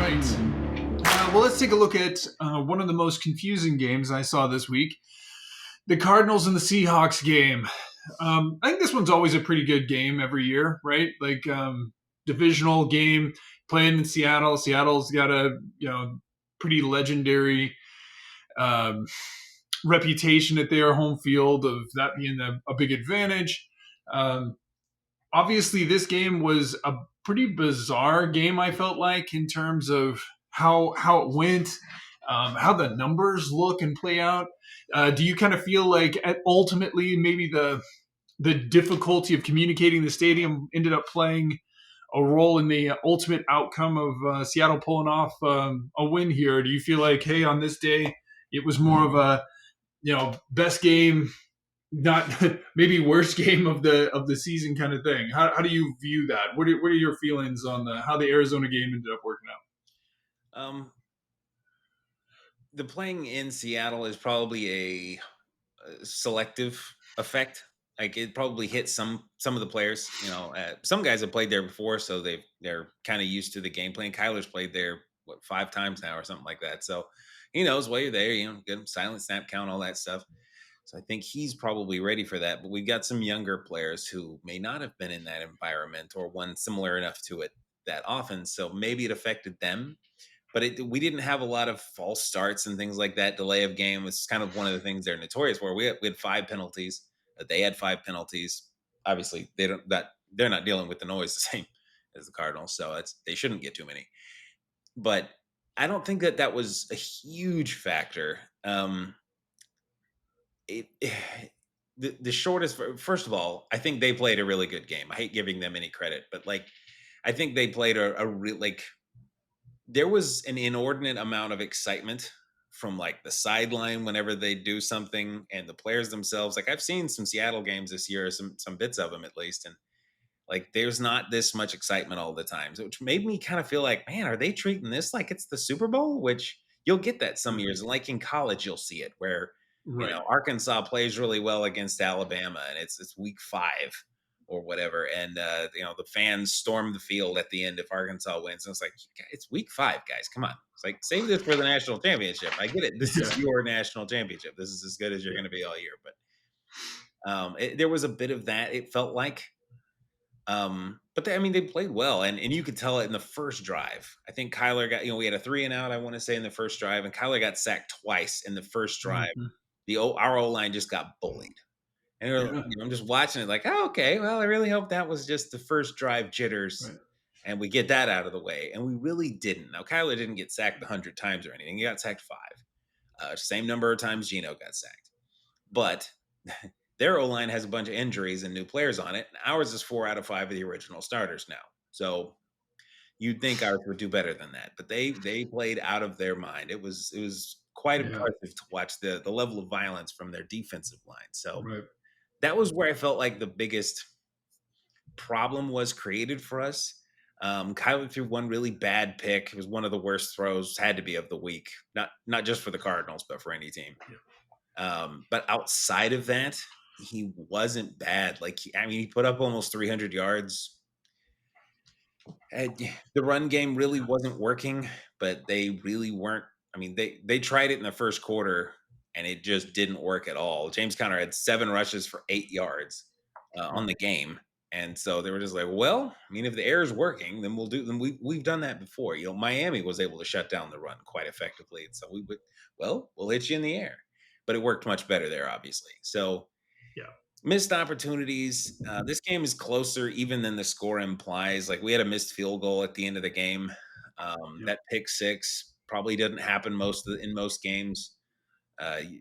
right. Well, let's take a look at one of the most confusing games I saw this week, the Cardinals and the Seahawks game. I think this one's always a pretty good game every year, right? Divisional game playing in Seattle. Seattle's got a pretty legendary um, reputation at their home field of that being a big advantage. Um, Obviously, this game was a pretty bizarre game. I felt like in terms of how it went, how the numbers look and play out. Do you kind of feel like ultimately maybe the difficulty of communicating the stadium ended up playing a role in the ultimate outcome of Seattle pulling off a win here? Do you feel like, hey, on this day it was more of a best game, not maybe worst game of the season kind of thing? How do you view that? What are your feelings on how the Arizona game ended up working out? The playing in Seattle is probably a selective effect. Like it probably hit some of the players. Some guys have played there before, so they're kind of used to the game plan. Kyler's played there 5 times now or something like that, so he knows while you're there. Get him silent snap count, all that stuff. So I think he's probably ready for that. But we've got some younger players who may not have been in that environment or one similar enough to it that often. So maybe it affected them. But we didn't have a lot of false starts and things like that. Delay of game was kind of one of the things they're notorious for. We had 5 penalties. They had 5 penalties. Obviously, they're not dealing with the noise the same as the Cardinals, so they shouldn't get too many. But I don't think that was a huge factor. The shortest, first of all, I think they played a really good game. I hate giving them any credit, but I think they played a real there was an inordinate amount of excitement from the sideline whenever they do something, and the players themselves. I've seen some Seattle games this year, some bits of them at least, and there's not this much excitement all the time, which made me kind of feel like, man, are they treating this like it's the Super Bowl? Which you'll get that some years, and in college you'll see it where Right. Arkansas plays really well against Alabama, and it's week 5 or whatever, and the fans storm the field at the end if Arkansas wins, and it's week 5, guys, come on. It's save this for the national championship. I get it, this is your national championship, this is as good as you're going to be all year. But there was a bit of that, it felt like. But they played well, and you could tell it in the first drive. I think Kyler got, we had a 3-and-out, I want to say, in the first drive, and Kyler got sacked twice in the first drive. Mm-hmm. Our O-line just got bullied. And I'm just watching it oh, okay, well, I really hope that was just the first drive jitters, Right. and we get that out of the way. And we really didn't. Now, Kyler didn't get sacked 100 times or anything. He got sacked 5. Same number of times Geno got sacked. But their O-line has a bunch of injuries and new players on it. And ours is 4 out of 5 of the original starters now. So you'd think ours would do better than that. But they played out of their mind. It was quite impressive to watch the level of violence from their defensive line. So that was where I felt like the biggest problem was created for us. Kyler threw one really bad pick. It was one of the worst throws, had to be, of the week. Not just for the Cardinals, but for any team. But outside of that, he wasn't bad. He put up almost 300 yards. The run game really wasn't working, but they really weren't. They tried it in the first quarter, and it just didn't work at all. James Conner had 7 rushes for 8 yards on the game. And so they were just well, if the air is working, then we'll do. Then we've done that before. Miami was able to shut down the run quite effectively. And so we'll hit you in the air. But it worked much better there, obviously. So missed opportunities. This game is closer even than the score implies. We had a missed field goal at the end of the game. That pick 6 probably doesn't happen in most games.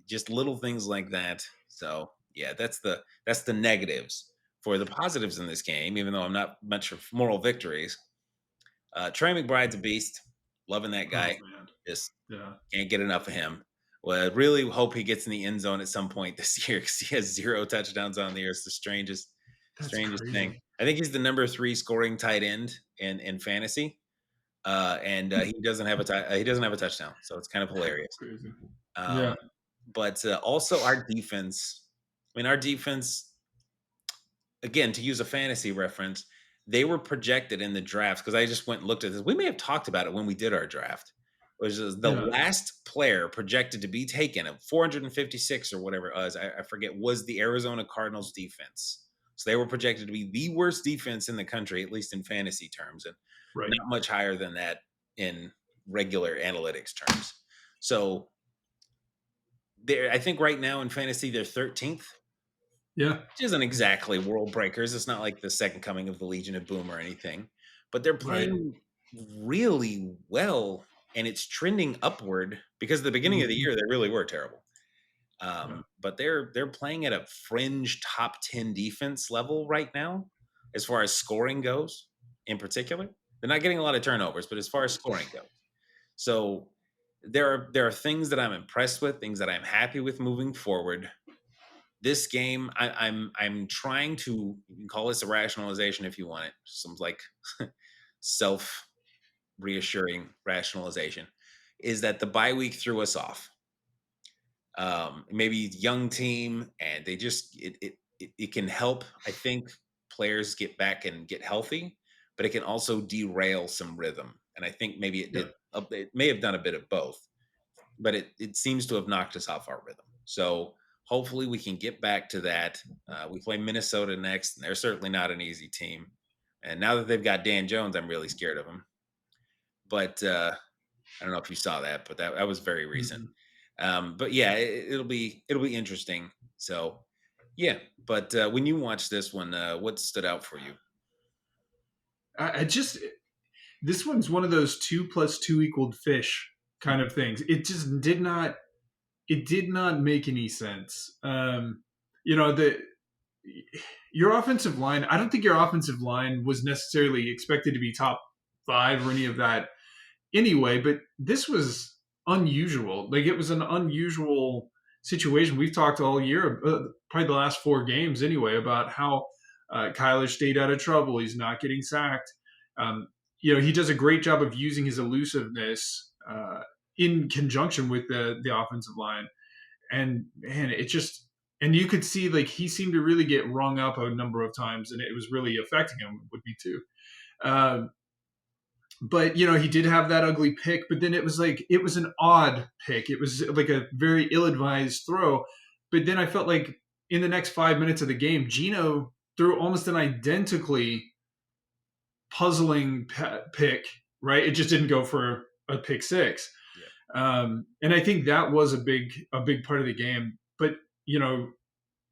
Just little things like that. So yeah, that's the negatives. For the positives in this game, even though I'm not much for moral victories, Trey McBride's a beast. Loving that guy. Just can't get enough of him. Well, I really hope he gets in the end zone at some point this year because he has 0 touchdowns on the year. It's the strangest thing. I think he's the number 3 scoring tight end in fantasy, and he doesn't have a touchdown, so it's kind of hilarious. Crazy. But also our defense. Our defense, again, to use a fantasy reference, they were projected in the draft because I just went and looked at this. We may have talked about it when we did our draft. Was the Yeah. last player projected to be taken at 456 or whatever it was, I forget, was the Arizona Cardinals defense. So they were projected to be the worst defense in the country, at least in fantasy terms, and Right. not much higher than that in regular analytics terms. So I think right now in fantasy they're 13th, Yeah. which isn't exactly world breakers. It's not like the second coming of the Legion of Boom or anything, but they're Right. playing really well, and it's trending upward because at the beginning of the Mhm. year they really were terrible. Yeah. But they're playing at a fringe top 10 defense level right now, as far as scoring goes. In particular, they're not getting a lot of turnovers, but as far as scoring goes, so there are things that I'm impressed with, things that I'm happy with moving forward. This game, I'm trying to, you can call this a rationalization if you want it, some like self reassuring rationalization, is that the bye week threw us off. Maybe young team, and they just it can help. I think players get back and get healthy, but it can also derail some rhythm. And I think maybe it Yeah. did. It may have done a bit of both, but it seems to have knocked us off our rhythm. So hopefully we can get back to that. We play Minnesota next, and they're certainly not an easy team. And now that they've got Dan Jones, I'm really scared of him. But I don't know if you saw that, but that was very recent. Mhm. But yeah, it'll be interesting. So yeah, but when you watch this one, what stood out for you? I just this one's one of those 2 + 2 = fish kind of things. It just did not make any sense. You know, the your offensive line, I don't think your offensive line was necessarily expected to be top 5 or any of that anyway, but this was unusual. Like, it was an unusual situation. We've talked all year, probably the last 4 games anyway, about how Kyler stayed out of trouble. He's not getting sacked. Um, he does a great job of using his elusiveness in conjunction with the offensive line. And man, it just, and you could see, like, he seemed to really get rung up a number of times, and it was really affecting him. Would be too. Um, but he did have that ugly pick, but then it was an odd pick. It was like a very ill-advised throw. But then I felt like in the next 5 minutes of the game, Gino threw almost an identically puzzling pick. Right, it just didn't go for a pick six. Yeah. And I think that was a big part of the game. But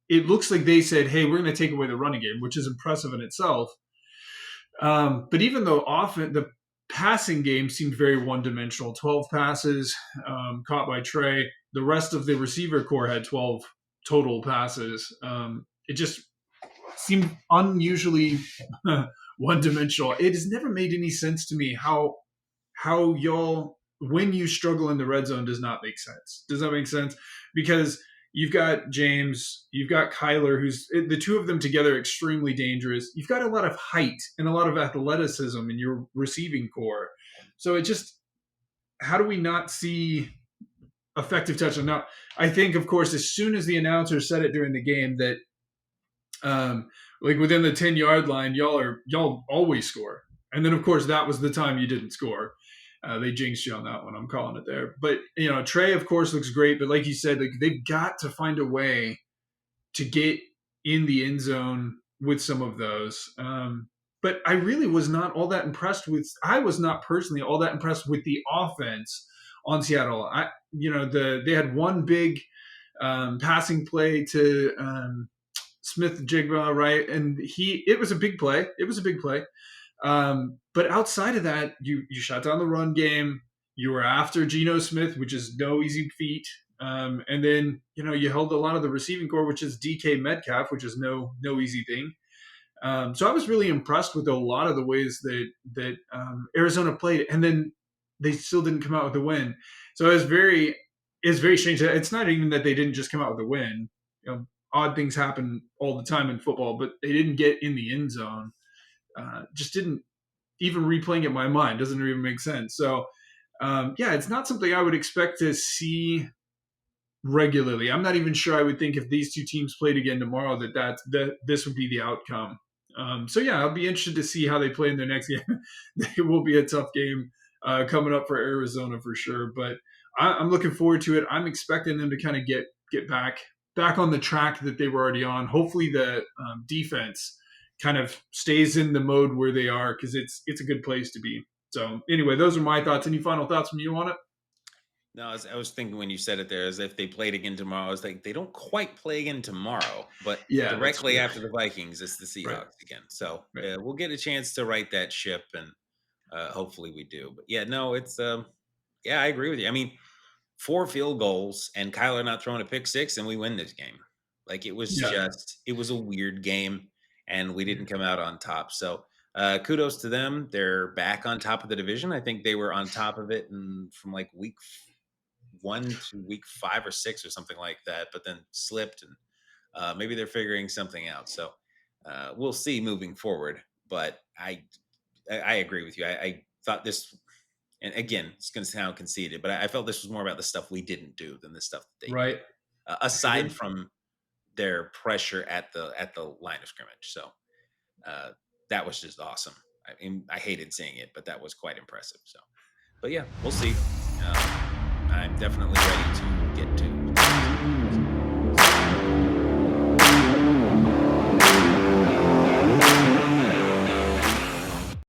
it looks like they said, "Hey, we're going to take away the running game," which is impressive in itself. But even though often the passing game seemed very one-dimensional, 12 passes caught by Trey. The rest of the receiver core had 12 total passes. It just seemed unusually one-dimensional. It has never made any sense to me how y'all, when you struggle in the red zone, does not make sense. Does that make sense? Because you've got James, you've got Kyler, who's the two of them together extremely dangerous. You've got a lot of height and a lot of athleticism in your receiving core. So it just, how do we not see effective touchdown? Now, I think, of course, as soon as the announcer said it during the game that, like, within the 10-yard line, y'all always score. And then, of course, that was the time you didn't score. They jinxed you on that one. I'm calling it there. But Trey, of course, looks great. But like you said, like, they've got to find a way to get in the end zone with some of those. But I really was not all that impressed with. I was not personally all that impressed with the offense on Seattle. They had one big passing play to Smith Jigba, right? And it was a big play. It was a big play. But outside of that, you shut down the run game. You were after Geno Smith, which is no easy feat. And then you held a lot of the receiving core, which is DK Metcalf, which is no easy thing. So I was really impressed with a lot of the ways that Arizona played, and then they still didn't come out with a win. So it's very strange. It's not even that they didn't just come out with a win. Odd things happen all the time in football, but they didn't get in the end zone. Just didn't, even replaying it in my mind doesn't even make sense. So it's not something I would expect to see regularly. I'm not even sure I would think if these two teams played again tomorrow that this would be the outcome. So yeah, I'll be interested to see how they play in their next game. It will be a tough game coming up for Arizona for sure, but I'm looking forward to it. I'm expecting them to kind of get back on the track that they were already on. Hopefully, the defense kind of stays in the mode where they are because it's a good place to be. So anyway, those are my thoughts. Any final thoughts from you on it? No, I was thinking when you said it there, as if they played again tomorrow. I was like, they don't quite play again tomorrow, but Yeah, that's directly fair. after the Vikings, it's the Right, Seahawks again. So right. we'll get a chance to right that ship, and hopefully we do. But yeah, no, it's yeah, I agree with you. I mean, 4 field goals and Kyler not throwing a pick six, and we win this game. Like Yeah, it was a weird game, and we didn't come out on top. So kudos to them. They're back on top of the division. I think they were on top of it from like week 1 to week 5 or 6 or something like that, but then slipped, and maybe they're figuring something out. So we'll see moving forward. But I agree with you. I thought this, and again, it's going to sound conceited, but I felt this was more about the stuff we didn't do than the stuff that they did, right. I aside agree. from their pressure at the line of scrimmage. So uh, that was just awesome. I mean, I hated seeing it, but that was quite impressive. So, but yeah, we'll see. I'm definitely ready to get to